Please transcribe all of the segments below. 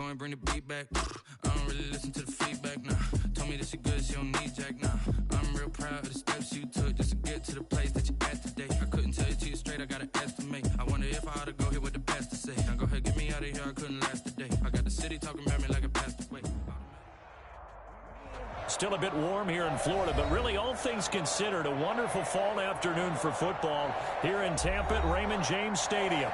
go and bring the beat back. I don't really listen to the feedback, nah. Told me that she good, she don't need Jack, nah. I'm real proud of the steps you took just to get to the place that you're at today. I couldn't tell you to you straight, I gotta estimate. I wonder if I ought to go here with the pastor say. Now go ahead, get me out of here, I couldn't last a day. I got the city talking about me like a pastor. Wait. Still a bit warm here in Florida, but really all things considered, a wonderful fall afternoon for football here in Tampa at Raymond James Stadium.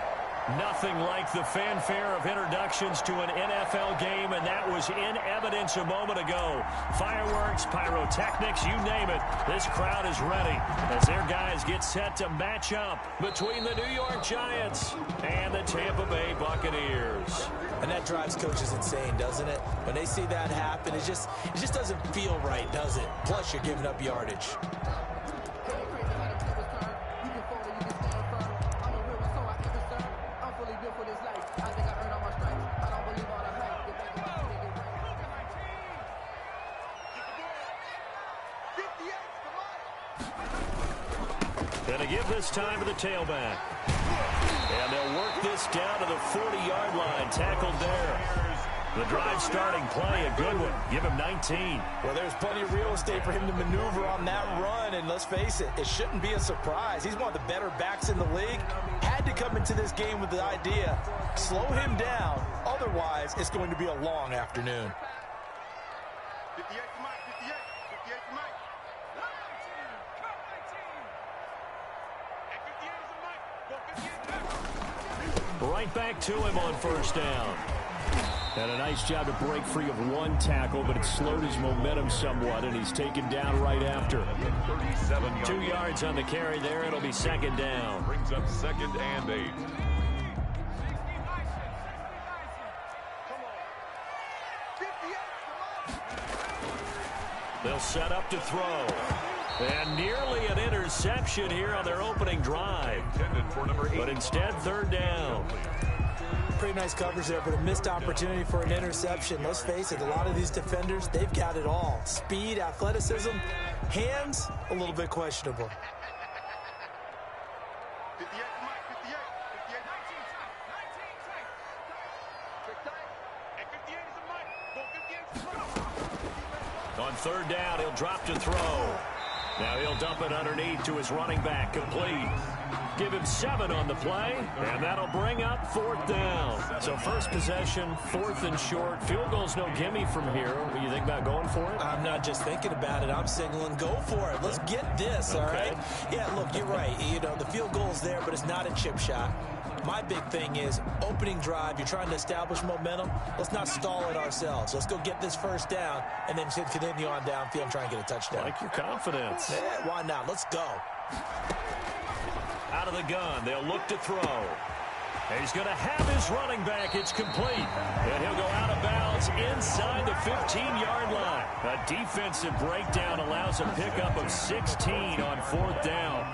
Nothing like the fanfare of introductions to an NFL game, and that was in evidence a moment ago. Fireworks, pyrotechnics, you name it. This crowd is ready as their guys get set to match up between the New York Giants and the Tampa Bay Buccaneers. And that drives coaches insane, doesn't it? When they see that happen, it just doesn't feel right, does it? Plus, you're giving up yardage. Gonna give this time to the tailback. And they'll work this down to the 40-yard line. Tackled there. The drive starting play, a good one. Give him 19. Well, there's plenty of real estate for him to maneuver on that run. And let's face it, it shouldn't be a surprise. He's one of the better backs in the league. Had to come into this game with the idea, slow him down. Otherwise, it's going to be a long afternoon. 58 for Mike, 58 for Mike. Right back to him on first down. And a nice job to break free of one tackle, but it slowed his momentum somewhat, and he's taken down right after. 2 yards on the carry there. It'll be second down. Brings up 2nd and 8. They'll set up to throw. And nearly an interception here on their opening drive. But instead, third down. Pretty nice coverage there, but a missed opportunity for an interception. Let's face it, a lot of these defenders, they've got it all. Speed, athleticism, hands, a little bit questionable. 58 for Mike, 58. 58. 19 tight. And 58 is a Mike. Go 58 is a On third down, he'll drop to throw. Now he'll dump it underneath to his running back, complete. Give him 7 on the play, and that'll bring up 4th down. So first possession, 4th and short. Field goal's no gimme from here. What do you think about going for it? I'm not just thinking about it. I'm signaling go for it. Let's get this, all right? Yeah, look, you're right. You know, the field goal's there, but it's not a chip shot. My big thing is opening drive. You're trying to establish momentum. Let's not stall it ourselves. Let's go get this first down and then continue on downfield and try and get a touchdown. Like your confidence. Yeah, why not? Let's go. Out of the gun, they'll look to throw. He's going to have his running back. It's complete. And he'll go out of bounds inside the 15-yard line. A defensive breakdown allows a pickup of 16 on 4th down.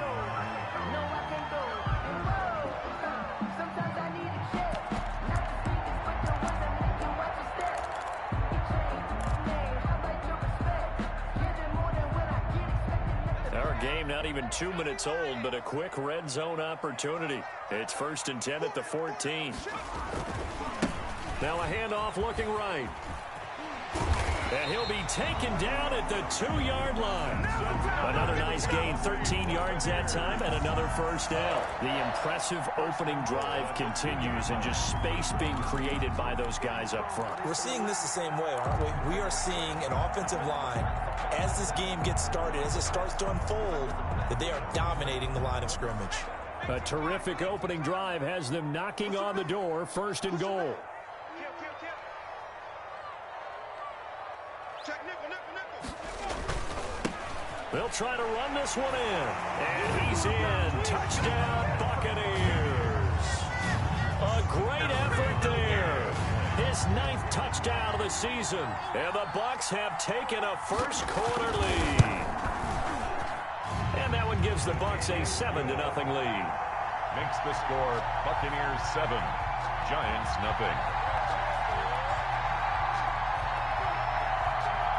Game not even 2 minutes old, but a quick red zone opportunity. It's 1st and 10 at the 14. Now a handoff looking right. And he'll be taken down at the 2-yard line. Another nice gain, 13 yards that time, and another first down. The impressive opening drive continues, and just space being created by those guys up front. We're seeing this the same way, aren't we? We are seeing an offensive line, as this game gets started, as it starts to unfold, that they are dominating the line of scrimmage. A terrific opening drive has them knocking on the door, 1st and goal. They'll try to run this one in. And he's in. Touchdown, Buccaneers. A great effort there. His 9th touchdown of the season. And the Bucs have taken a first-quarter lead. And that one gives the Bucs a 7-0 lead. Makes the score Buccaneers 7, Giants 0.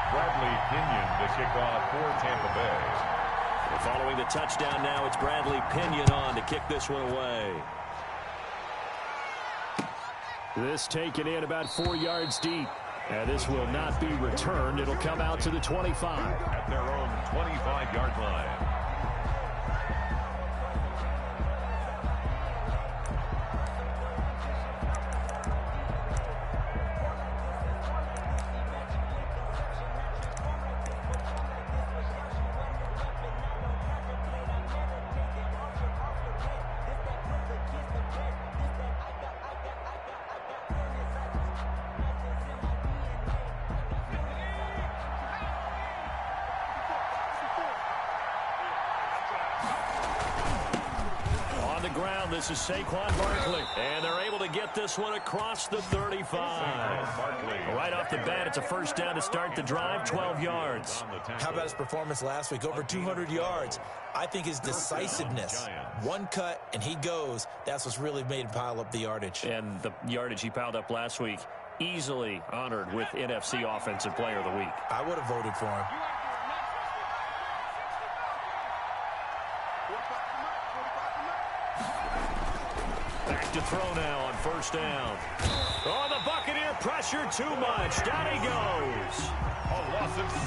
Bradley Pinion to kick off for Tampa Bay. And following the touchdown now, it's Bradley Pinion on to kick this one away. This taken in about 4 yards deep. And this will not be returned. It'll come out to the 25. At their own 25-yard line. This is Saquon Barkley, and they're able to get this one across the 35. Right off the bat, it's a first down to start the drive, 12 yards. How about his performance last week? Over 200 yards. I think his decisiveness, one cut, and he goes. That's what's really made him pile up the yardage. And the yardage he piled up last week, easily honored with NFC Offensive Player of the Week. I would have voted for him. Back to throw now on first down. Oh, the Buccaneer pressure too much. Down he goes.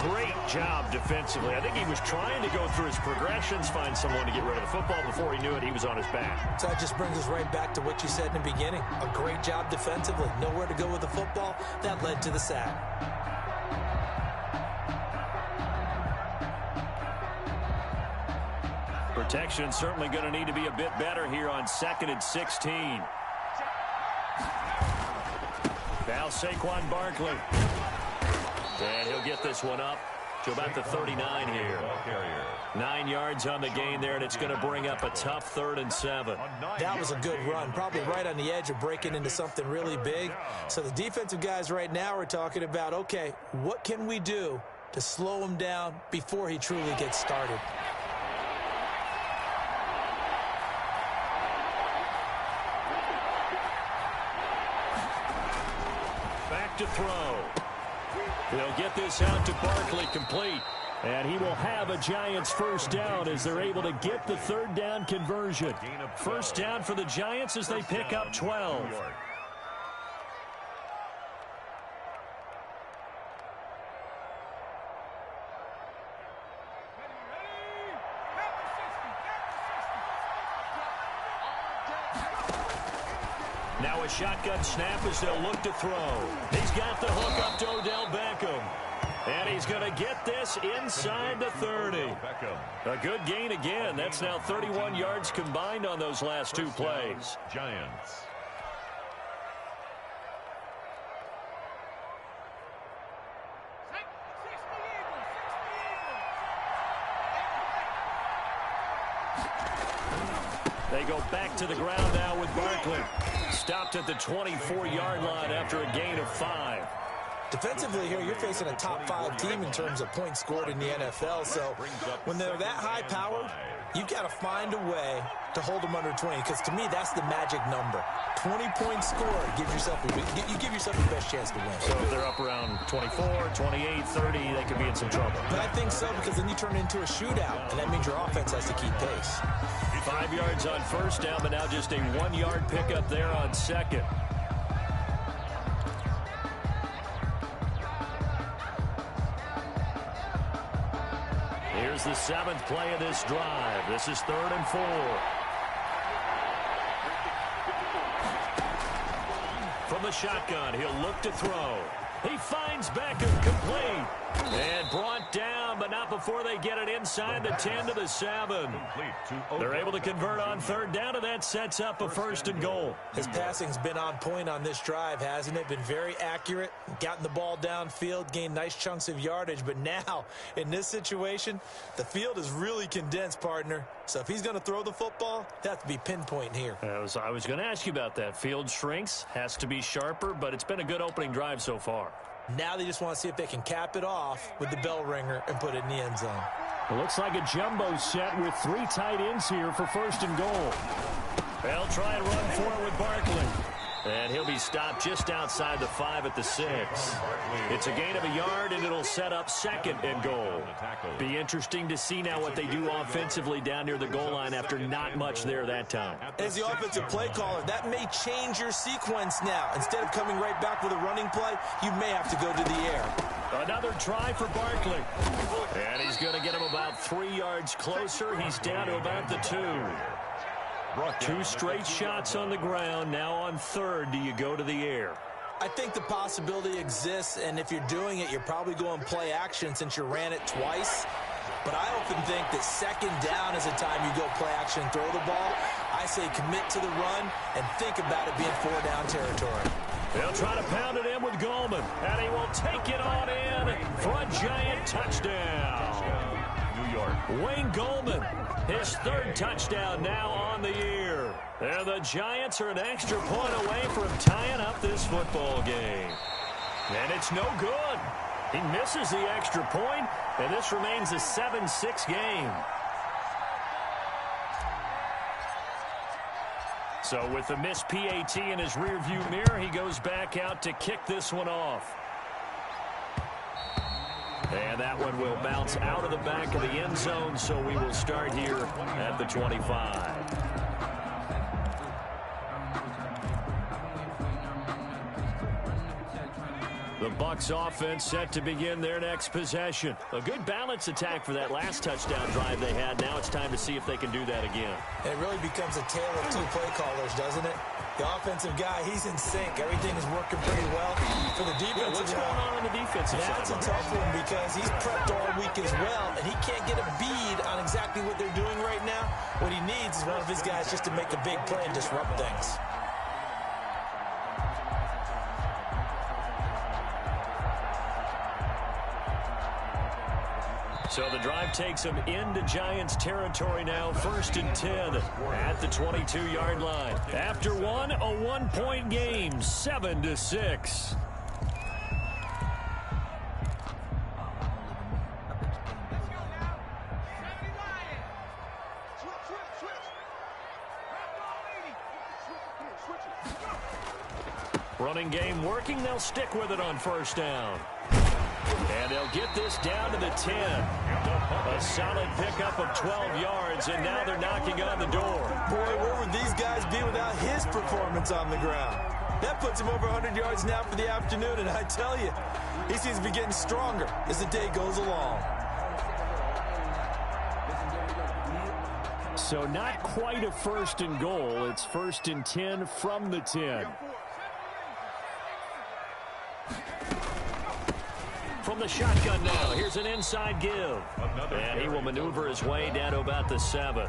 Great job defensively. I think he was trying to go through his progressions, find someone to get rid of the football. Before he knew it, he was on his back. So that just brings us right back to what you said in the beginning. A great job defensively. Nowhere to go with the football. That led to the sack. Protection certainly going to need to be a bit better here on 2nd and 16. Now Saquon Barkley. And he'll get this one up to about the 39 here. 9 yards on the gain there, and it's going to bring up a tough 3rd and 7. That was a good run, probably right on the edge of breaking into something really big. So the defensive guys right now are talking about, okay, what can we do to slow him down before he truly gets started? Back to throw. They'll get this out to Barkley, complete. And he will have a Giants first down as they're able to get the 3rd down conversion. First down for the Giants as they pick up 12. Now a shotgun snap as they'll look to throw. He's got the hook up to Odell Beckham. And he's going to get this inside the 30. A good gain again. That's now 31 yards combined on those last 2 plays. Giants. They go back to the ground now with Barkley. Stopped at the 24-yard line after a gain of 5. Defensively here, you're facing a top 5 team in terms of points scored in the NFL. So when they're that high-powered, you've got to find a way to hold them under 20. Because to me, that's the magic number. 20 points scored, you give yourself the best chance to win. So if they're up around 24, 28, 30, they could be in some trouble. But I think so, because then you turn it into a shootout, and that means your offense has to keep pace. 5 yards on first down, but now just a 1-yard pickup there on 2nd. Here's the 7th play of this drive. This is 3rd and 4. From the shotgun, he'll look to throw. He finds Beckham, complete. And brought down, but not before they get it inside the 10 to the 7. They're able to convert on 3rd down, and that sets up a 1st and goal. His passing's been on point on this drive, hasn't it? Been very accurate, gotten the ball downfield, gained nice chunks of yardage. But now, in this situation, the field is really condensed, partner. So if he's going to throw the football, that has to be pinpoint here. I was going to ask you about that. Field shrinks, has to be sharper, but it's been a good opening drive so far. Now they just want to see if they can cap it off with the bell ringer and put it in the end zone. It looks like a jumbo set with 3 tight ends here for 1st and goal. They'll try and run for it with Barkley. And he'll be stopped just outside the 5 at the 6. It's a gain of a yard, and it'll set up 2nd and goal. Be interesting to see now what they do offensively down near the goal line after not much there that time. As the offensive play caller, that may change your sequence now. Instead of coming right back with a running play, you may have to go to the air. Another try for Barkley. And he's going to get him about 3 yards closer. He's down to about the 2. 2 straight shots on the ground. Now on 3rd, do you go to the air? I think the possibility exists, and if you're doing it, you're probably going play action since you ran it twice. But I often think that 2nd down is the time you go play action and throw the ball. I say commit to the run and think about it being 4-down territory. They'll try to pound it in with Goldman, and he will take it on in for a giant touchdown. New York. Wayne Goldman, his 3rd touchdown now on the year. And the Giants are an extra point away from tying up this football game. And it's no good. He misses the extra point, and this remains a 7-6 game. So with the missed PAT in his rearview mirror, he goes back out to kick this one off. And that one will bounce out of the back of the end zone, so we will start here at the 25. The Bucs offense set to begin their next possession. A good balance attack for that last touchdown drive they had. Now it's time to see if they can do that again. It really becomes a tale of 2 play callers, doesn't it? The offensive guy, he's in sync. Everything is working pretty well. For the defensive what's going on the defensive side? That's a tough one because he's prepped all week as well, and he can't get a bead on exactly what they're doing right now. What he needs is one of his guys just to make a big play and disrupt things. So the drive takes them into Giants territory now, 1st and 10 at the 22-yard line. After one, a 1-point game, 7-6. Running game working. They'll stick with it on 1st down. And they'll get this down to the 10. A solid pickup of 12 yards, and now they're knocking on the door. Boy, where would these guys be without his performance on the ground? That puts him over 100 yards now for the afternoon, and I tell you, he seems to be getting stronger as the day goes along. So not quite a 1st and goal. It's 1st and 10 from the 10. From the shotgun now, here's an inside give. And he will maneuver his way down to about the 7.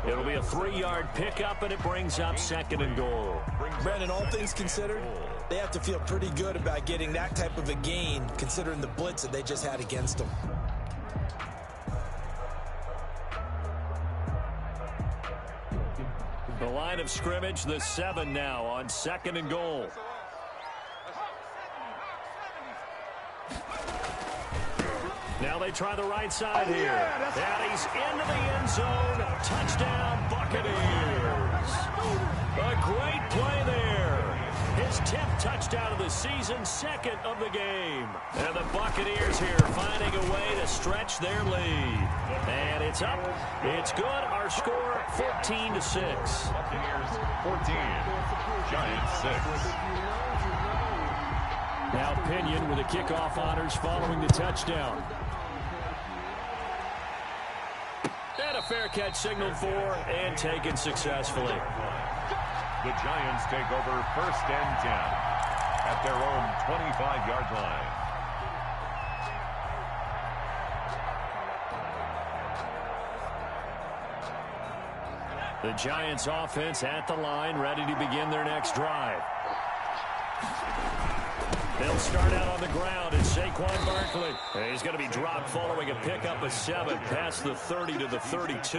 It'll be a 3-yard pickup, and it brings up 2nd and goal. Brandon, all things considered, they have to feel pretty good about getting that type of a gain, considering the blitz that they just had against them. The line of scrimmage, the 7 now on 2nd and goal. Now they try the right side here. And he's into the end zone. Touchdown, Buccaneers. A great play there. His 10th touchdown of the season, 2nd of the game. And the Buccaneers here finding a way to stretch their lead. And it's up. It's good. Our score, 14-6. Buccaneers 14. Giants 6. Now Pinion with the kickoff honors following the touchdown. And a fair catch signaled for and taken successfully. The Giants take over 1st and 10 at their own 25-yard line. The Giants offense at the line, ready to begin their next drive. They'll start out on the ground. It's Saquon Barkley. He's going to be dropped following a pickup of 7 past the 30 to the 32.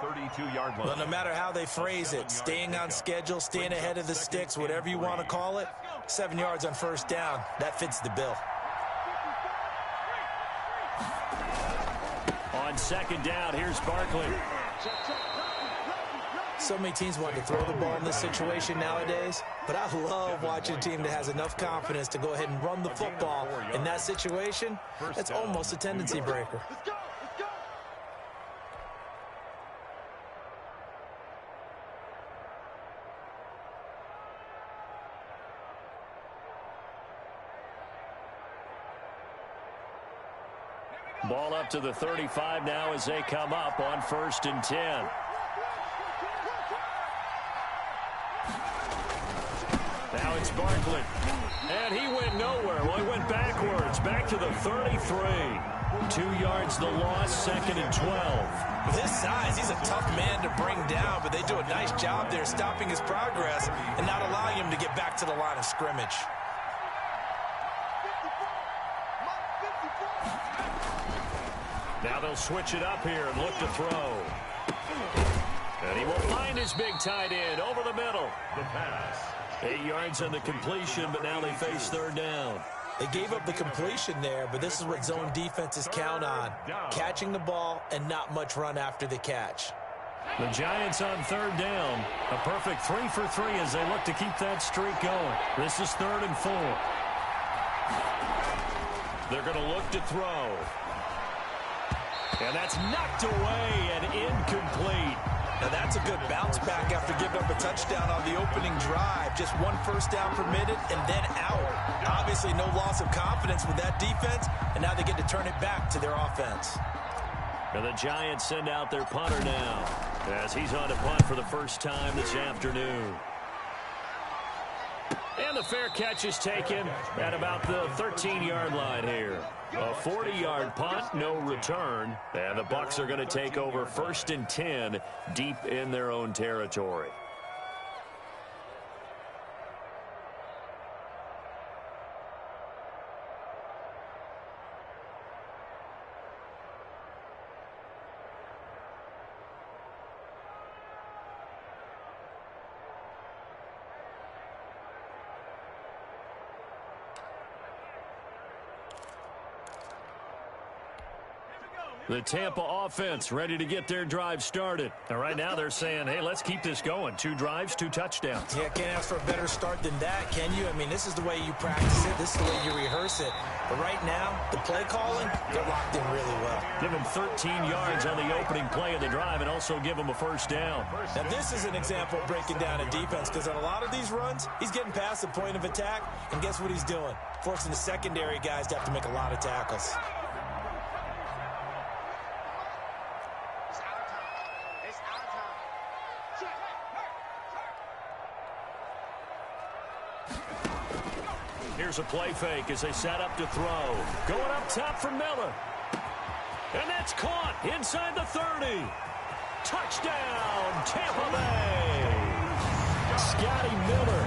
32-yard line. Well, no matter how they phrase it, staying on schedule, staying ahead of the sticks, whatever you want to call it, 7 yards on 1st down, that fits the bill. On 2nd down, here's Barkley. So many teams want to throw the ball in this situation nowadays, but I love watching a team that has enough confidence to go ahead and run the football. In that situation, that's almost a tendency breaker. Ball up to the 35 now as they come up on 1st and 10. Now it's Barkley. And he went nowhere. Well, he went backwards. Back to the 33. 2 yards the loss, 2nd and 12. With his size, he's a tough man to bring down, but they do a nice job there stopping his progress and not allowing him to get back to the line of scrimmage. Now they'll switch it up here and look to throw. And he will find his big tight end over the middle. The pass. 8 yards on the completion, but now they face 3rd down. They gave up the completion there, but this is what zone defenses count on. Catching the ball and not much run after the catch. The Giants on 3rd down. A perfect 3 for 3 as they look to keep that streak going. This is 3rd and 4. They're going to look to throw. And that's knocked away and incomplete. Now that's a good bounce back after giving up a touchdown on the opening drive. Just 1 first down permitted and then out. Obviously no loss of confidence with that defense, and now they get to turn it back to their offense. And the Giants send out their punter now as he's on to punt for the first time this afternoon. And the fair catch is taken at about the 13-yard line here. A 40-yard punt, no return. And the Bucs are going to take over 1st and 10 deep in their own territory. The Tampa offense ready to get their drive started. And right now they're saying, hey, let's keep this going. 2 drives, 2 touchdowns. Yeah, can't ask for a better start than that, can you? I mean, this is the way you practice it. This is the way you rehearse it. But right now, the play calling, they're locked in really well. Give him 13 yards on the opening play of the drive and also give him a first down. Now, this is an example of breaking down a defense because on a lot of these runs, he's getting past the point of attack, and guess what he's doing? Forcing the secondary guys to have to make a lot of tackles. Here's a play fake as they set up to throw. Going up top for Miller. And that's caught inside the 30. Touchdown, Tampa Bay. Scotty Miller,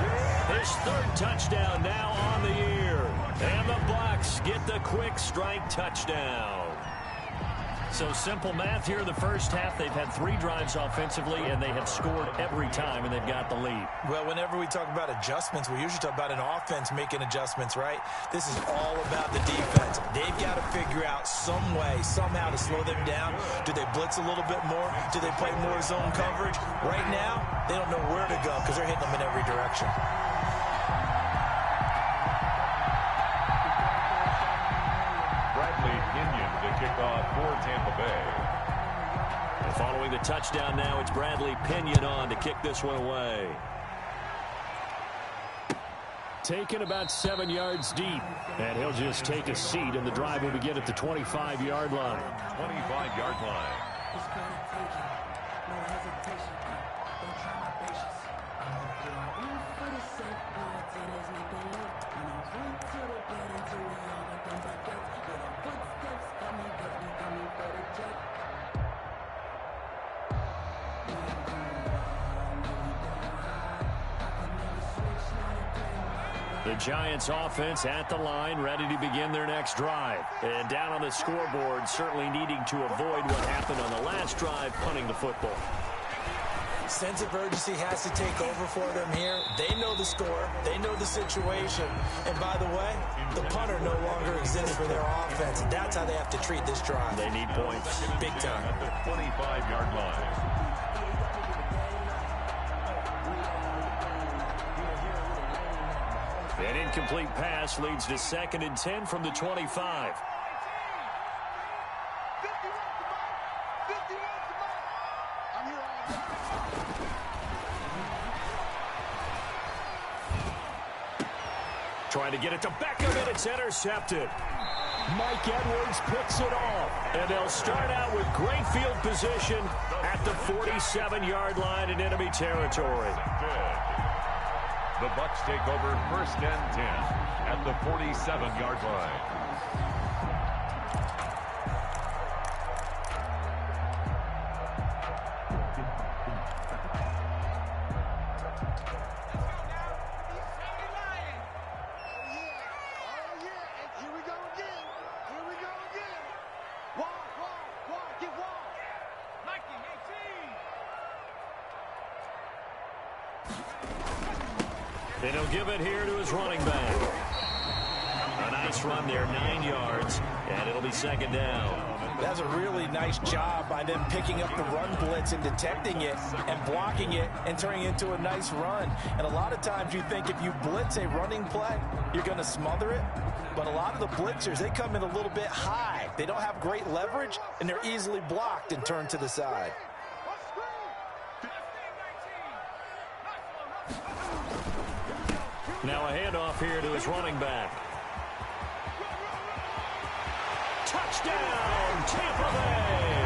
his 3rd touchdown now on the year. And the Bucs get the quick strike touchdown. So simple math here in the first half. They've had 3 drives offensively, and they have scored every time, and they've got the lead. Well, whenever we talk about adjustments, we usually talk about an offense making adjustments, right? This is all about the defense. They've got to figure out some way, somehow to slow them down. Do they blitz a little bit more? Do they play more zone coverage? Right now, they don't know where to go because they're hitting them in every direction. Kickoff for Tampa Bay. And following the touchdown now, it's Bradley Pinion on to kick this one away. Taken about 7 yards deep. And he'll just take a seat, and the drive will begin at the 25-yard line. 25-yard line. The Giants offense at the line, ready to begin their next drive. And down on the scoreboard, certainly needing to avoid what happened on the last drive, punting the football. Sense of urgency has to take over for them here. They know the score. They know the situation. And by the way, the punter no longer exists for their offense. And that's how they have to treat this drive. They need points. Big time. At the 25-yard line. An incomplete pass leads to 2nd and 10 from the 25. Trying to get it to Beckham, and it's intercepted. Mike Edwards picks it off. And they'll start out with great field position at the 47-yard line in enemy territory. The Bucs take over 1st and 10 at the 47-yard line. And he'll give it here to his running back. A nice run there, 9 yards, and it'll be 2nd down. That's a really nice job by them picking up the run blitz and detecting it and blocking it and turning it into a nice run. And a lot of times you think if you blitz a running play, you're going to smother it. But a lot of the blitzers, they come in a little bit high. They don't have great leverage, and they're easily blocked and turned to the side. Now a handoff here to his running back. Touchdown, Tampa Bay!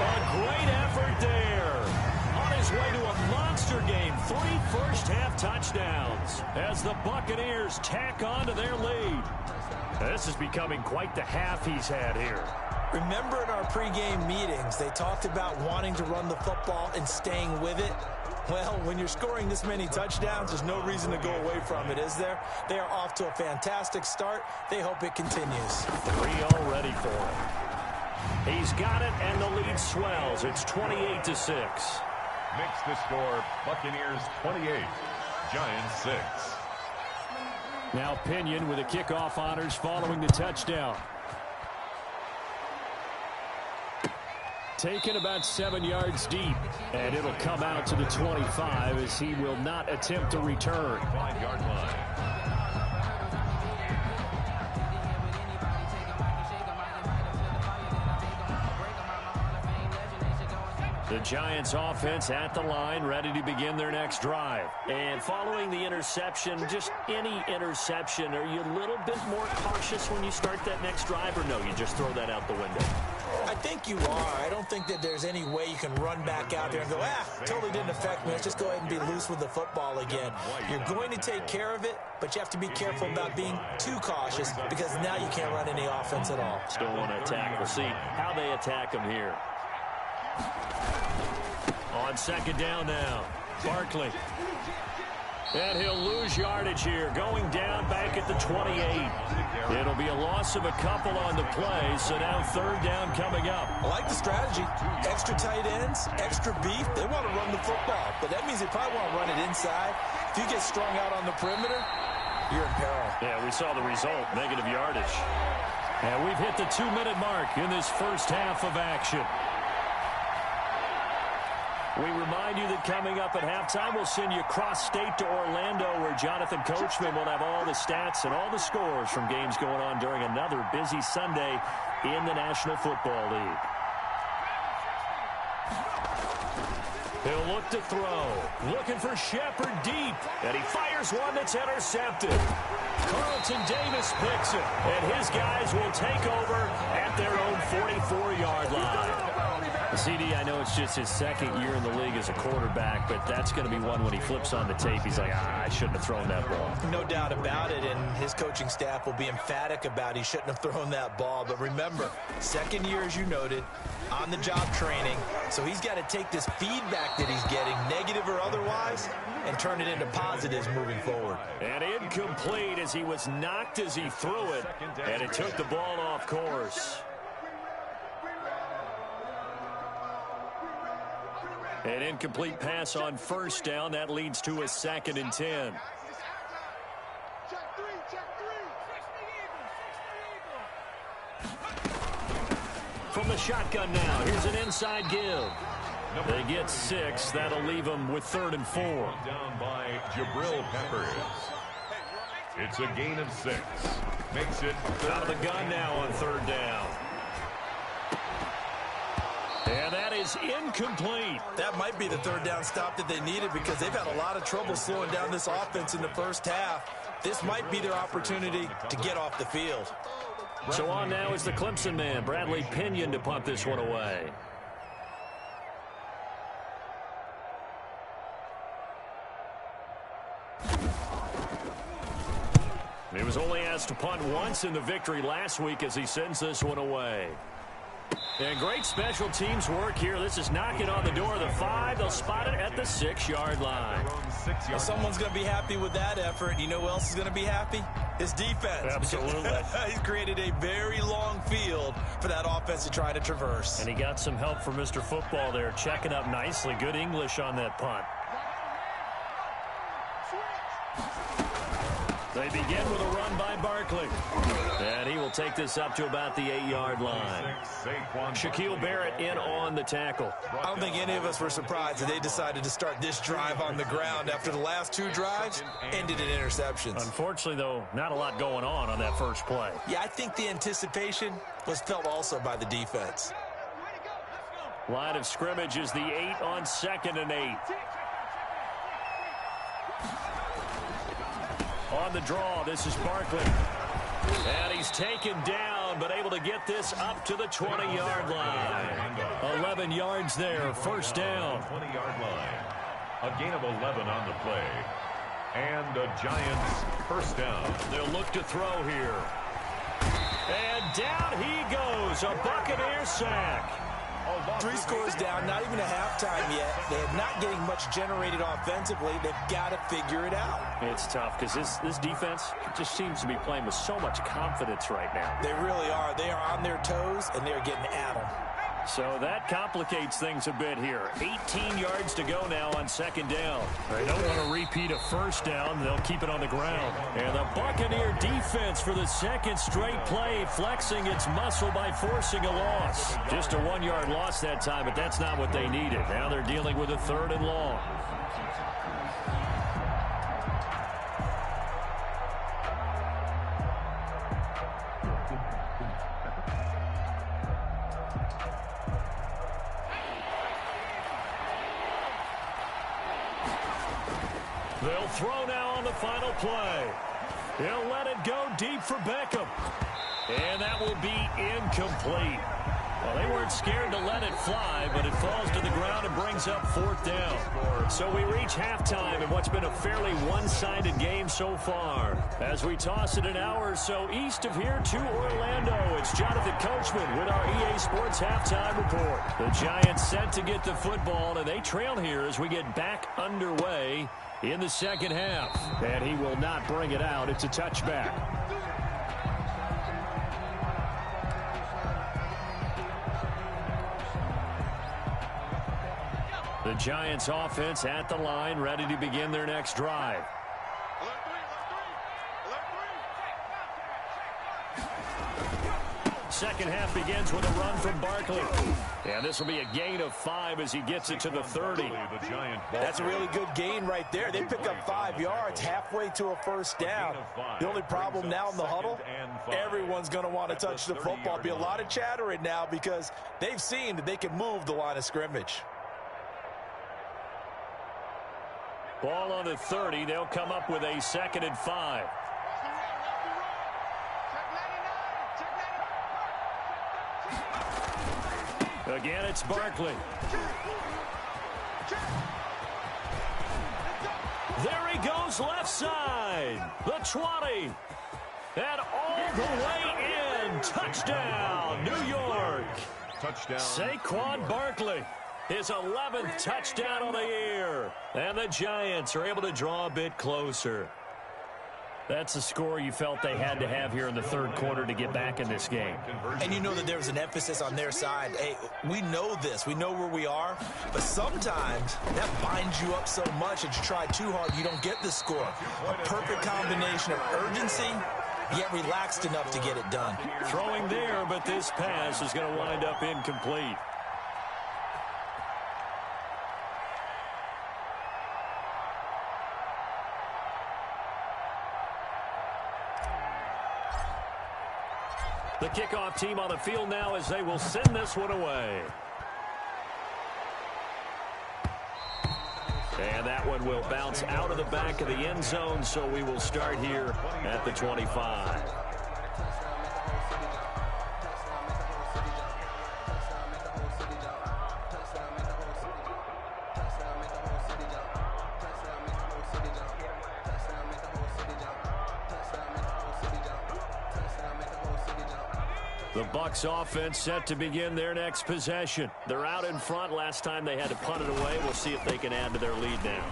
A great effort there. On his way to a monster game, 3 first-half touchdowns as the Buccaneers tack on to their lead. This is becoming quite the half he's had here. Remember in our pregame meetings, they talked about wanting to run the football and staying with it. Well, when you're scoring this many touchdowns, there's no reason to go away from it, is there? They are off to a fantastic start. They hope it continues. 3 already for him. He's got it, and the lead swells. It's 28-6. Makes the score Buccaneers 28, Giants 6. Now Pinion with the kickoff honors following the touchdown. Taken about 7 yards deep, and it'll come out to the 25 as he will not attempt to return. 5-yard line. The Giants offense at the line, ready to begin their next drive. And following the interception, just any interception, are you a little bit more cautious when you start that next drive, or no, you just throw that out the window? I think you are. I don't think that there's any way you can run back out there and go, totally didn't affect me. Let's just go ahead and be loose with the football again. You're going to take care of it, but you have to be careful about being too cautious because now you can't run any offense at all. Still want to attack. We'll see how they attack him here. On 2nd down now, Barkley. And he'll lose yardage here, going down back at the 28. It'll be a loss of a couple on the play, so now 3rd down coming up. I like the strategy. Extra tight ends, extra beef. They want to run the football, but that means they probably want to run it inside. If you get strung out on the perimeter, you're in peril. Yeah, we saw the result, negative yardage. And we've hit the 2-minute mark in this first half of action. We remind you that coming up at halftime, we'll send you cross-state to Orlando, where Jonathan Coachman will have all the stats and all the scores from games going on during another busy Sunday in the National Football League. He'll look to throw. Looking for Shepard deep. And he fires one that's intercepted. Carlton Davis picks it. And his guys will take over at their own 44-yard line. CD, I know it's just his 2nd year in the league as a quarterback, but that's going to be one when he flips on the tape. He's like, I shouldn't have thrown that ball. No doubt about it, and his coaching staff will be emphatic about he shouldn't have thrown that ball. But remember, 2nd year, as you noted, on-the-job training. So he's got to take this feedback that he's getting, negative or otherwise, and turn it into positives moving forward. And incomplete as he was knocked as he threw it, and it took the ball off course. An incomplete pass on 1st down. That leads to a 2nd and 10. From the shotgun now, here's an inside give. They get 6. That'll leave them with 3rd and 4. Down by Jabril Peppers. It's a gain of 6. Makes it out of the gun now on 3rd down. And that is incomplete. That might be the 3rd down stop that they needed because they've had a lot of trouble slowing down this offense in the first half. This might be their opportunity to get off the field. So on now is the Clemson man, Bradley Pinion, to punt this one away. He was only asked to punt once in the victory last week as he sends this one away. And great special teams work here. This is knocking on the door of the 5. They'll spot it at the 6-yard line. Well, someone's going to be happy with that effort. You know who else is going to be happy? His defense. Absolutely. He's created a very long field for that offense to try to traverse. And he got some help from Mr. Football there, checking up nicely. Good English on that punt. They begin with a run by Barkley. And he will take this up to about the 8-yard line. Shaquille Barrett in on the tackle. I don't think any of us were surprised that they decided to start this drive on the ground after the last 2 drives ended in interceptions. Unfortunately, though, not a lot going on that first play. Yeah, I think the anticipation was felt also by the defense. Line of scrimmage is the 8 on 2nd and 8. On the draw, this is Barkley. And he's taken down, but able to get this up to the 20-yard line. 11 yards there, 1st down. 20-yard line. A gain of 11 on the play. And the Giants 1st down. They'll look to throw here. And down he goes, a Buccaneer sack. 3 scores down, not even a halftime yet. They're not getting much generated offensively. They've got to figure it out. It's tough because this defense just seems to be playing with so much confidence right now. They really are. They are on their toes, and they're getting at them. So that complicates things a bit here. 18 yards to go now on 2nd down. They don't want to repeat a 1st down. They'll keep it on the ground. And the Buccaneer defense for the 2nd straight play, flexing its muscle by forcing a loss. Just a 1-yard loss that time, but that's not what they needed. Now they're dealing with a 3rd and long. They'll throw now on the final play. He'll let it go deep for Beckham. And that will be incomplete. Well, they weren't scared to let it fly, but it falls to the ground and brings up 4th down. So we reach halftime in what's been a fairly one-sided game so far. As we toss it an hour or so east of here to Orlando, it's Jonathan Coachman with our EA Sports Halftime Report. The Giants set to get the football, and they trail here as we get back underway in the 2nd half. And he will not bring it out. It's a touchback. The Giants offense at the line, ready to begin their next drive. Second half begins with a run from Barkley. And this will be a gain of 5 as he gets it to the 30. That's a really good gain right there. They pick up 5 yards halfway to a 1st down. The only problem now in the huddle, everyone's going to want to touch the football. There'll be a lot of chattering now because they've seen that they can move the line of scrimmage. Ball on the 30. They'll come up with a 2nd and 5. Again, it's Barkley. There he goes, left side. The 20. And all the way in. Touchdown, New York. Touchdown. Saquon Barkley. His 11th touchdown of the year. And the Giants are able to draw a bit closer. That's a score you felt they had to have here in the 3rd quarter to get back in this game. And you know that there's an emphasis on their side. Hey, we know this. We know where we are. But sometimes that binds you up so much that you try too hard, you don't get the score. A perfect combination of urgency, yet relaxed enough to get it done. Throwing there, but this pass is going to wind up incomplete. The kickoff team on the field now as they will send this one away. And that one will bounce out of the back of the end zone, so we will start here at the 25. The Bucs offense set to begin their next possession. They're out in front. Last time they had to punt it away. We'll see if they can add to their lead now.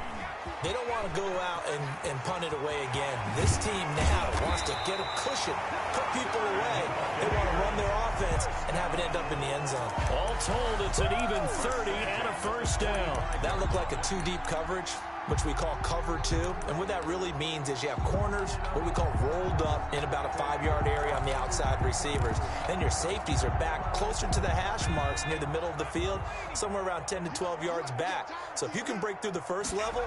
They don't want to go out and punt it away again. This team now wants to get a cushion, put people away. They want to run their offense and have it end up in the end zone. All told, it's an even 30 and a first down. That looked like a two-deep coverage, which we call cover two. And what that really means is you have corners, what we call rolled up in about a 5-yard area on the outside receivers. Then your safeties are back closer to the hash marks near the middle of the field, somewhere around 10 to 12 yards back. So if you can break through the first level,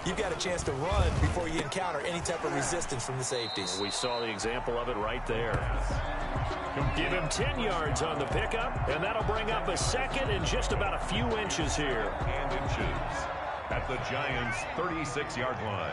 you've got a chance to run before you encounter any type of resistance from the safeties. We saw the example of it right there. Give him 10 yards on the pickup, and that'll bring up a second and just about a few inches here. And inches at the Giants' 36-yard line.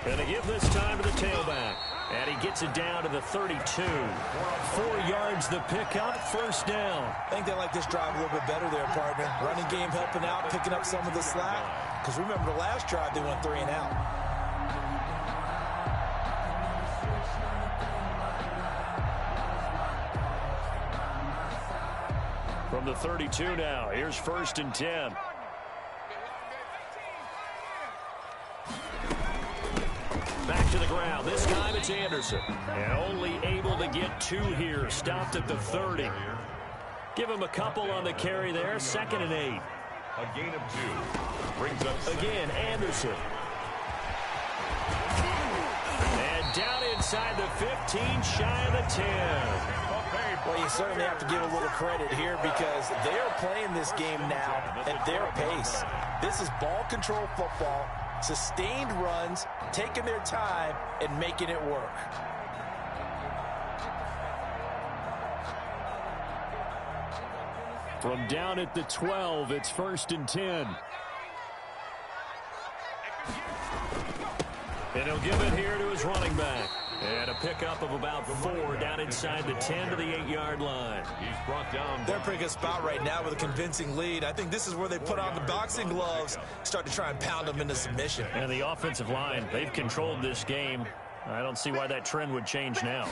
Going to give this time to the tailback. And he gets it down to the 32. 4 yards the pickup, first down. I think they like this drive a little bit better there, partner. Running game helping out, picking up some of the slack. Because remember the last drive, they went 3 and out. From the 32 now, here's 1st and 10. Back to the ground. This time it's Anderson. And only able to get 2 here. Stopped at the 30. Give him a couple on the carry there. 2nd and 8. A gain of 2. Brings up again, Anderson. And down inside the 15, shy of the 10. Well, you certainly have to give a little credit here because they are playing this game now at their pace. This is ball control football, sustained runs, taking their time, and making it work. From down at the 12, it's 1st and 10. And he'll give it here to his running back. And a pickup of about 4 down inside the 10 to the 8-yard line. He's brought down. They're in a pretty good spot right now with a convincing lead. I think this is where they put on the boxing gloves, start to try and pound them into submission. And the offensive line, they've controlled this game. I don't see why that trend would change now.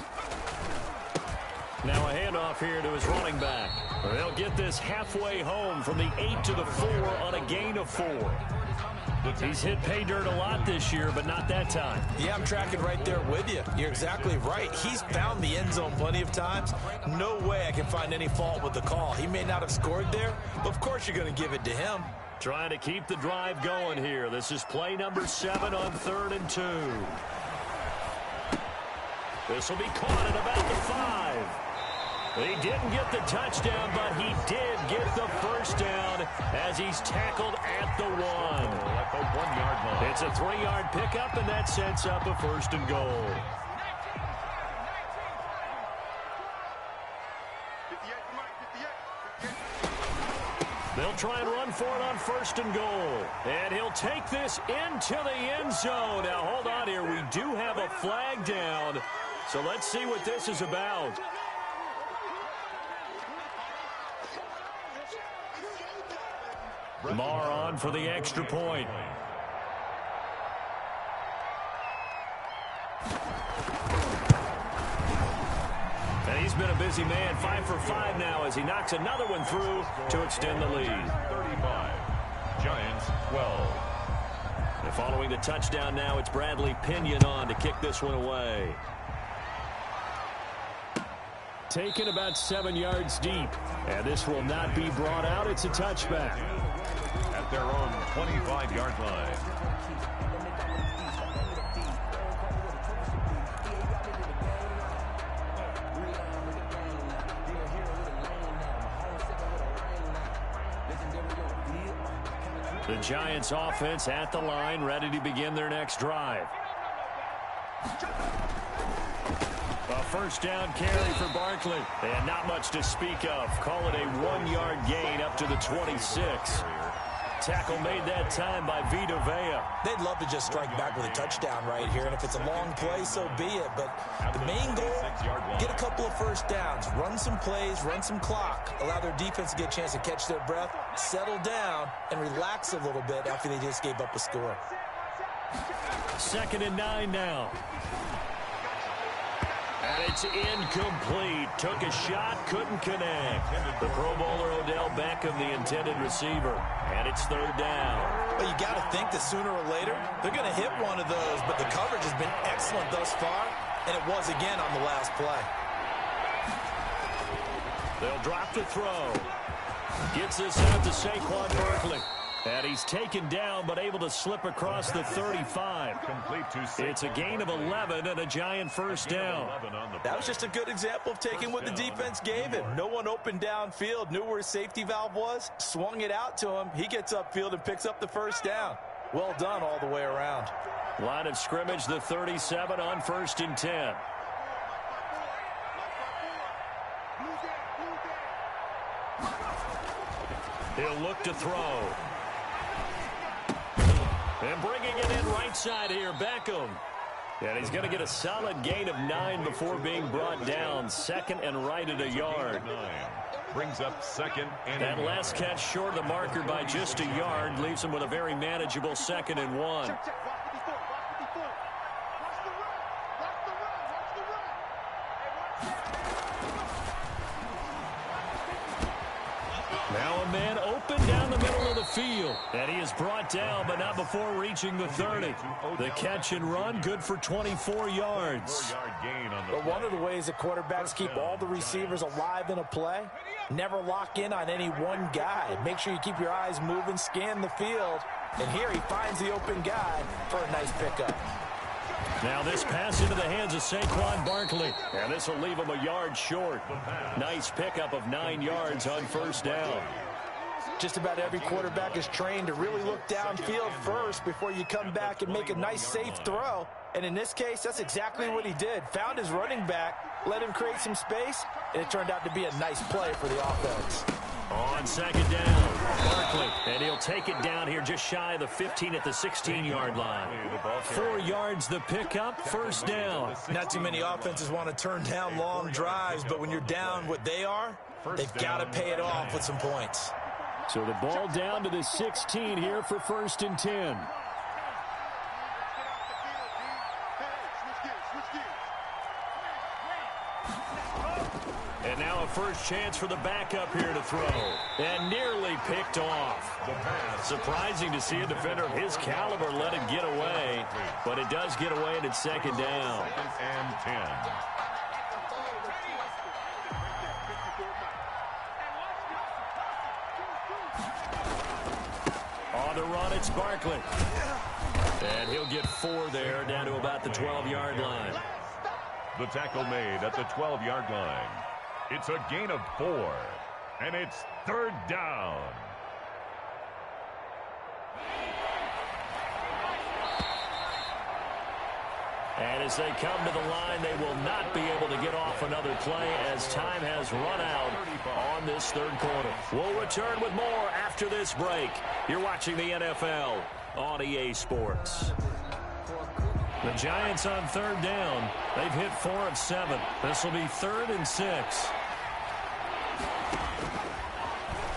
Now a handoff here to his running back. They'll get this halfway home from the 8 to the 4 on a gain of 4. He's hit pay dirt a lot this year, but not that time. Yeah, I'm tracking right there with you. You're exactly right. He's found the end zone plenty of times. No way I can find any fault with the call. He may not have scored there, but of course you're going to give it to him. Trying to keep the drive going here. This is play number 7 on 3rd and 2. This will be caught at about the 5. He didn't get the touchdown, but he did get the first down as he's tackled at the 1. At the 1-yard line. It's a 3-yard pickup, and that sets up a 1st and goal. They'll try and run for it on 1st and goal. And he'll take this into the end zone. Now, hold on here. We do have a flag down. So let's see what this is about. Marr on for the extra point. And he's been a busy man. 5 for 5 now as he knocks another one through to extend the lead. 35. Giants 12. And following the touchdown now, it's Bradley Pinion on to kick this one away. Taken about 7 yards deep. And this will not be brought out. It's a touchback. At their own 25-yard line. The Giants offense at the line, ready to begin their next drive. A first down carry for Barkley. And not much to speak of. Call it a 1-yard gain up to the 26. Tackle made that time by Thaea. They'd love to just strike back with a touchdown right here, and if it's a long play, so be it. But the main goal, get a couple of first downs, run some plays, run some clock, allow their defense to get a chance to catch their breath, settle down, and relax a little bit after they just gave up a score. 2nd and 9 now. And it's incomplete. Took a shot, couldn't connect. The Pro Bowler Odell Beckham, the intended receiver. And it's 3rd down. Well, you got to think that sooner or later, they're going to hit one of those, but the coverage has been excellent thus far, and it was again on the last play. They'll drop the throw. Gets this out to Saquon Barkley. And he's taken down, but able to slip across the 35. Complete to Saquon. It's a gain of 11 and a giant first down. That was just a good example of taking what the defense gave him. No one open downfield, knew where his safety valve was, swung it out to him. He gets upfield and picks up the first down. Well done all the way around. Line of scrimmage, the 37 on 1st and 10. He'll look to throw. And bringing it in right side here, Beckham. And he's going to get a solid gain of 9 before being brought down. 2nd and right at a yard. Brings up 2nd and that last catch short of the marker by just a yard leaves him with a very manageable 2nd and 1. Now a man open down the middle of the field. And he is brought down, but not before reaching the 30. The catch and run, good for 24 yards. Well, one of the ways that quarterbacks keep all the receivers alive in a play, never lock in on any one guy. Make sure you keep your eyes moving, scan the field. And here he finds the open guy for a nice pickup. Now this pass into the hands of Saquon Barkley. And this will leave him a yard short. Nice pickup of 9 yards on 1st down. Just about every quarterback is trained to really look downfield first before you come back and make a nice, safe throw. And in this case, that's exactly what he did. Found his running back, let him create some space, and it turned out to be a nice play for the offense. On 2nd down, Barkley, and he'll take it down here just shy of the 15 at the 16-yard line. 4 yards the pickup, 1st down. Not too many offenses want to turn down long drives, but when you're down what they are, they've got to pay it off with some points. So the ball down to the 16 here for 1st and 10. And now a first chance for the backup here to throw. And nearly picked off. Surprising to see a defender of his caliber let it get away. But it does get away and it's 2nd down. 2nd and 10. On the run, it's Barkley. And he'll get 4 there, down to about the 12-yard line. The tackle made at the 12-yard line. It's a gain of 4, and it's 3rd down. And as they come to the line, they will not be able to get off another play as time has run out on this 3rd quarter. We'll return with more after this break. You're watching the NFL on EA Sports. The Giants on 3rd down. They've hit 4 of 7. This will be 3rd and 6.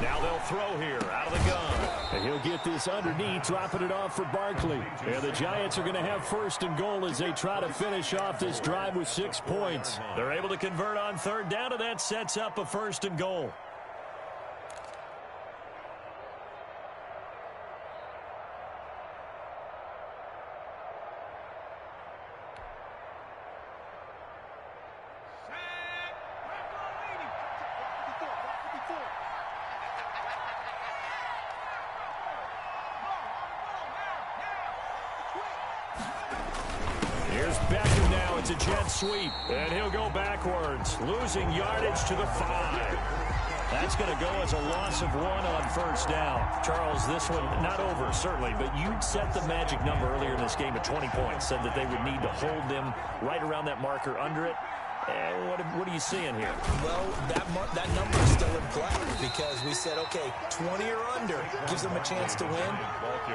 Now they'll throw here out of the gun. And he'll get this underneath, dropping it off for Barkley. And the Giants are going to have 1st and goal as they try to finish off this drive with 6 points. They're able to convert on 3rd down, and that sets up a 1st and goal. Here's Beckham now. It's a jet sweep. And he'll go backwards, losing yardage to the 5. That's going to go as a loss of 1 on first down. Charles, this one not over, certainly, but you set the magic number earlier in this game at 20 points, said that they would need to hold them right around that marker under it. What are you seeing here? Well, that number is still in play because we said, okay, 20 or under gives them a chance to win.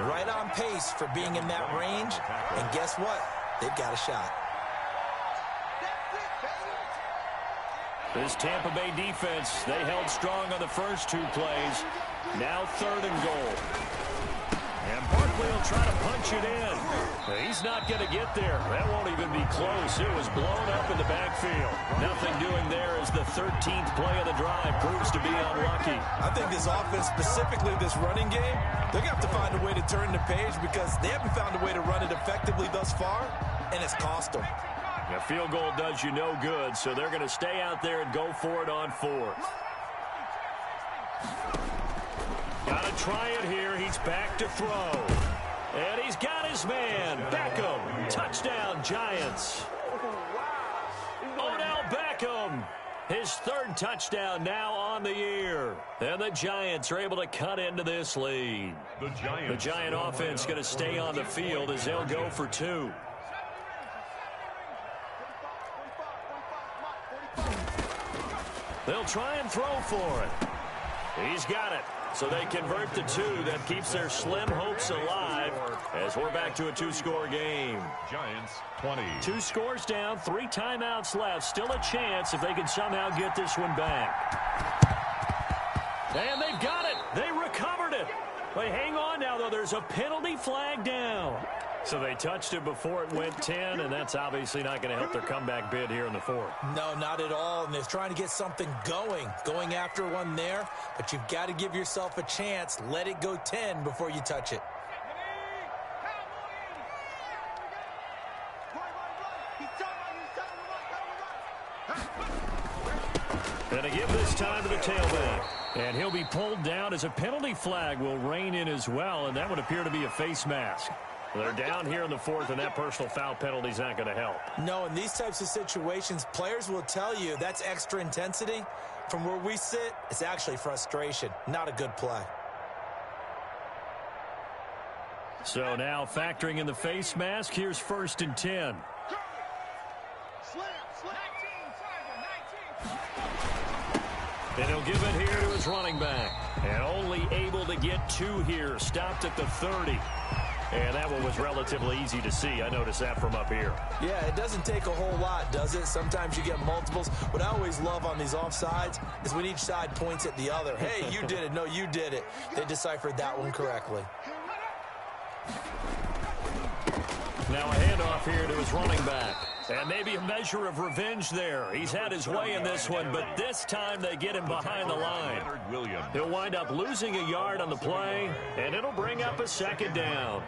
Right on pace for being in that range. And guess what? They've got a shot. This Tampa Bay defense, they held strong on the first 2 plays. Now 3rd and goal. And Barkley will try to punch it in. He's not going to get there. That won't even be close. It was blown up in the backfield. Nothing doing there as the 13th play of the drive proves to be unlucky. I think this offense, specifically this running game, they're going to have to find a way to turn the page because they haven't found a way to run it effectively thus far, and it's cost them. A field goal does you no good, so they're going to stay out there and go for it on 4th. Got to try it here. He's back to throw. And he's got his man. Beckham. Touchdown, Giants. Odell Beckham. His 3rd touchdown now on the year. And the Giants are able to cut into this lead. The Giant offense going to stay on the field as they'll go for 2. They'll try and throw for it. He's got it. So they convert the 2. That keeps their slim hopes alive as we're back to a 2-score game. Giants 20. 2 scores down, 3 timeouts left. Still a chance if they can somehow get this one back. And they've got it. They recovered it. They hang on now, though. There's a penalty flag down. So they touched it before it went 10, and that's obviously not going to help their comeback bid here in the 4th. No, not at all, and they're trying to get something going after one there, but you've got to give yourself a chance. Let it go 10 before you touch it. And to give this time to the tailback. And he'll be pulled down as a penalty flag will rein in as well, and that would appear to be a face mask. They're down here in the 4th, and that personal foul penalty is not going to help. No, in these types of situations, players will tell you that's extra intensity. From where we sit, it's actually frustration. Not a good play. So now factoring in the face mask, here's 1st and 10. And he'll give it here to his running back. And only able to get 2 here. Stopped at the 30. And that one was relatively easy to see. I noticed that from up here. Yeah, it doesn't take a whole lot, does it? Sometimes you get multiples. What I always love on these offsides is when each side points at the other. Hey, you did it. No, you did it. They deciphered that one correctly. Now a handoff here to his running back. And maybe a measure of revenge there. He's had his way in this one, but this time they get him behind the line. He'll wind up losing a yard on the play, and it'll bring up a 2nd down.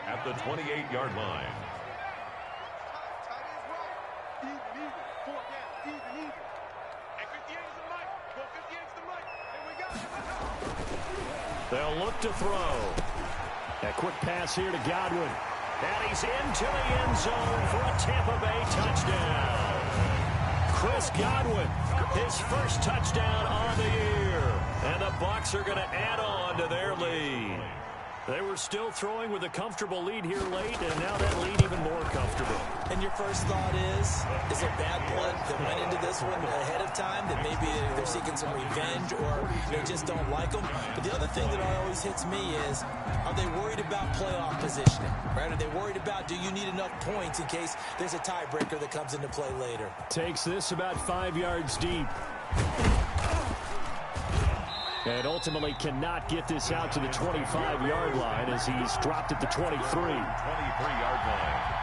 At the 28-yard line. They'll look to throw. A quick pass here to Godwin. And he's into the end zone for a Tampa Bay touchdown. Chris Godwin, his 1st touchdown on the year. And the Bucs are going to add on to their lead. They were still throwing with a comfortable lead here late, and now that lead even more comfortable. And your first thought is there bad blood that went into this one ahead of time, that maybe they're seeking some revenge or they just don't like them? But the other thing that always hits me is, are they worried about playoff positioning? Right? Are they worried about, do you need enough points in case there's a tiebreaker that comes into play later? Takes this about 5 yards deep. And ultimately cannot get this out to the 25-yard line as he's dropped at the 23. 23-yard line.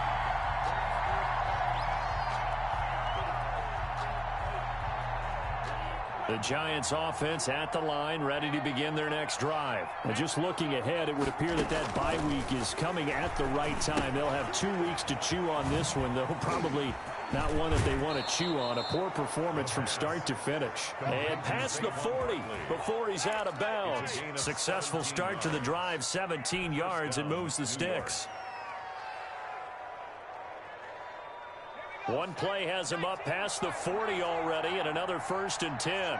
The Giants offense at the line, ready to begin their next drive. And just looking ahead, it would appear that that bye week is coming at the right time. They'll have 2 weeks to chew on this one, though probably not one that they want to chew on. A poor performance from start to finish. And past the 40 before he's out of bounds. Successful start to the drive, 17 yards, and moves the sticks. One play has him up past the 40 already, and another 1st and 10.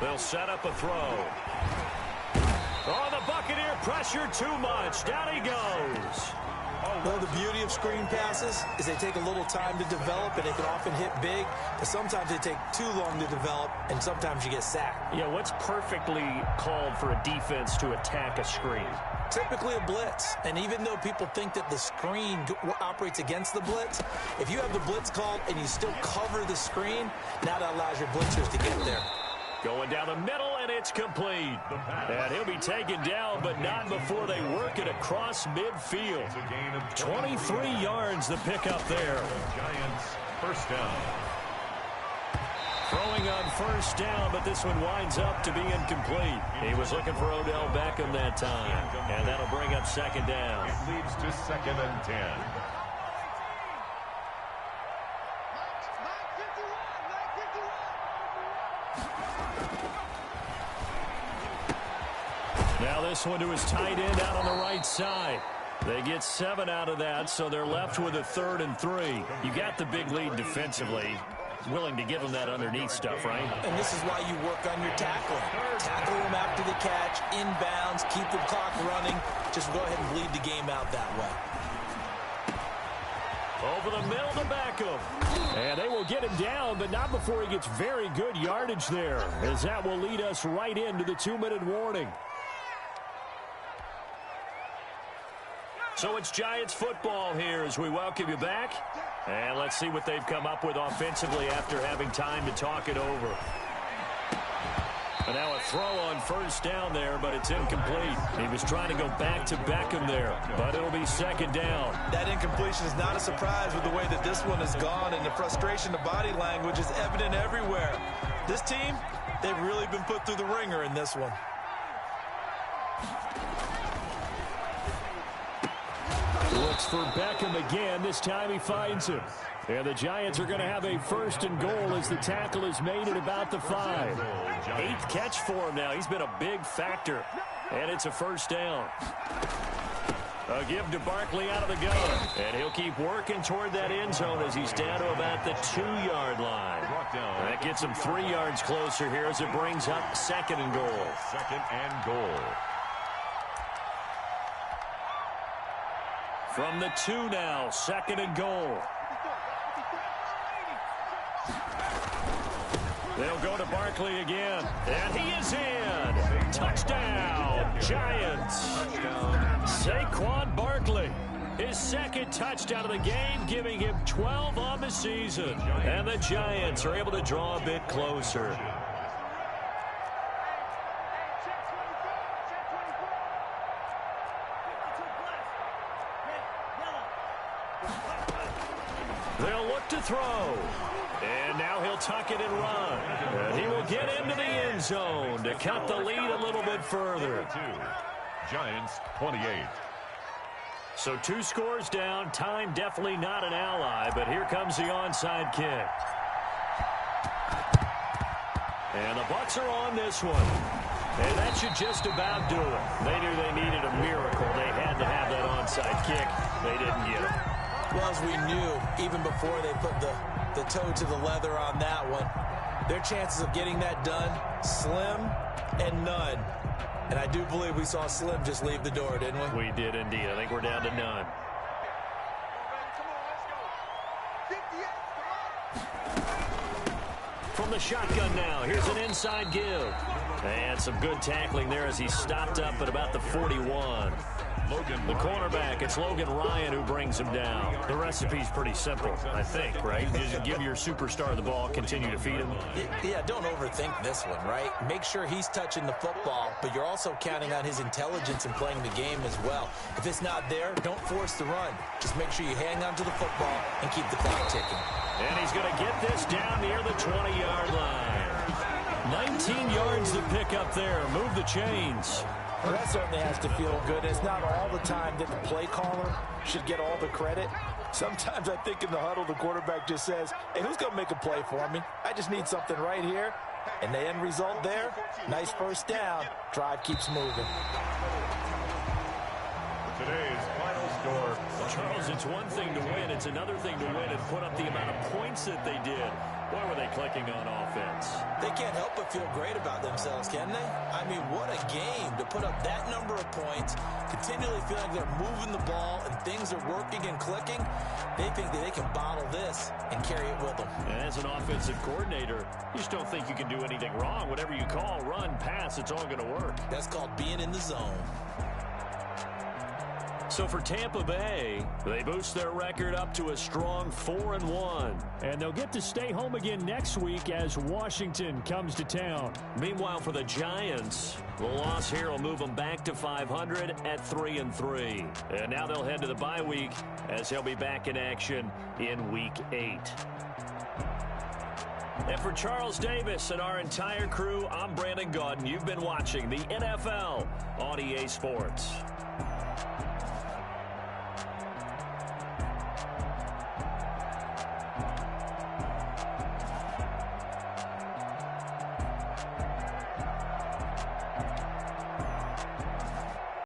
They'll set up a throw. Oh, the Buccaneer pressure too much. Down he goes. Well, the beauty of screen passes is they take a little time to develop, and they can often hit big, but sometimes they take too long to develop, and sometimes you get sacked. Yeah, what's perfectly called for a defense to attack a screen? Typically a blitz, and even though people think that the screen operates against the blitz, if you have the blitz called and you still cover the screen, now that allows your blitzers to get there. Going down the middle, and it's complete. And he'll be taken down, but not before they work it across midfield. 23 yards to pick up there. Giants, first down. Throwing on first down, but this one winds up to be incomplete. He was looking for Odell Beckham that time, and that'll bring up second down. It leads to 2nd and 10. Now this one to his tight end out on the right side. They get 7 out of that, so they're left with a 3rd and 3. You got the big lead defensively. Willing to give them that underneath stuff, right? And this is why you work on your tackling. Tackle them after the catch, inbounds, keep the clock running. Just go ahead and bleed the game out that way. Over the middle to Beckham. And they will get him down, but not before he gets very good yardage there, as that will lead us right into the 2-minute warning. So it's Giants football here as we welcome you back. And let's see what they've come up with offensively after having time to talk it over. And now a throw on first down there, but it's incomplete. He was trying to go back to Beckham there, but it'll be second down. That incompletion is not a surprise with the way that this one has gone, and the frustration, the body language is evident everywhere. This team, they've really been put through the ringer in this one. Looks for Beckham again. This time he finds him. And the Giants are going to have a 1st and goal as the tackle is made at about the 5. 8th catch for him now. He's been a big factor. And it's a 1st down. A give to Barkley out of the gun. And he'll keep working toward that end zone as he's down to about the 2-yard line. And that gets him 3 yards closer here as it brings up 2nd and goal. 2nd and goal. From the 2 now, 2nd and goal. They'll go to Barkley again, and he is in. Touchdown, Giants. Saquon Barkley, his 2nd touchdown of the game, giving him 12 on the season. And the Giants are able to draw a bit closer. They'll look to throw. And now he'll tuck it and run. And he will get into the end zone to cut the lead a little bit further. Giants 28. So 2 scores down. Time definitely not an ally, but here comes the onside kick. And the Bucs are on this one. And that should just about do it. They knew they needed a miracle. They had to have that onside kick. They didn't get it. Well, as we knew, even before they put the toe to the leather on that one, their chances of getting that done, slim and none. And I do believe we saw Slim just leave the door, didn't we? We did indeed. I think we're down to none. From the shotgun now, here's an inside give. And some good tackling there as he stopped up at about the 41. The cornerback, it's Logan Ryan who brings him down. The recipe's pretty simple, I think, right? Just give your superstar the ball, continue to feed him. Yeah, don't overthink this one, right? Make sure he's touching the football, but you're also counting on his intelligence in playing the game as well. If it's not there, don't force the run. Just make sure you hang on to the football and keep the clock ticking. And he's going to get this down near the 20-yard line. 19 yards to pick up there. Move the chains. Well, that certainly has to feel good. It's not all the time that the play caller should get all the credit. Sometimes I think in the huddle, the quarterback just says, hey, who's going to make a play for me? I just need something right here. And the end result there, nice 1st down. Drive keeps moving. Today's final score. Charles, it's one thing to win. It's another thing to win and put up the amount of points that they did. Boy, were they clicking on offense. They can't help but feel great about themselves, can they? I mean, what a game to put up that number of points, continually feel like they're moving the ball and things are working and clicking. They think that they can bottle this and carry it with them. And as an offensive coordinator, you just don't think you can do anything wrong. Whatever you call, run, pass, it's all going to work. That's called being in the zone. So for Tampa Bay, they boost their record up to a strong 4-1. And they'll get to stay home again next week as Washington comes to town. Meanwhile, for the Giants, the loss here will move them back to 500 at 3-3. And now they'll head to the bye week as they'll be back in action in Week 8. And for Charles Davis and our entire crew, I'm Brandon Gaudin. You've been watching the NFL on EA Sports.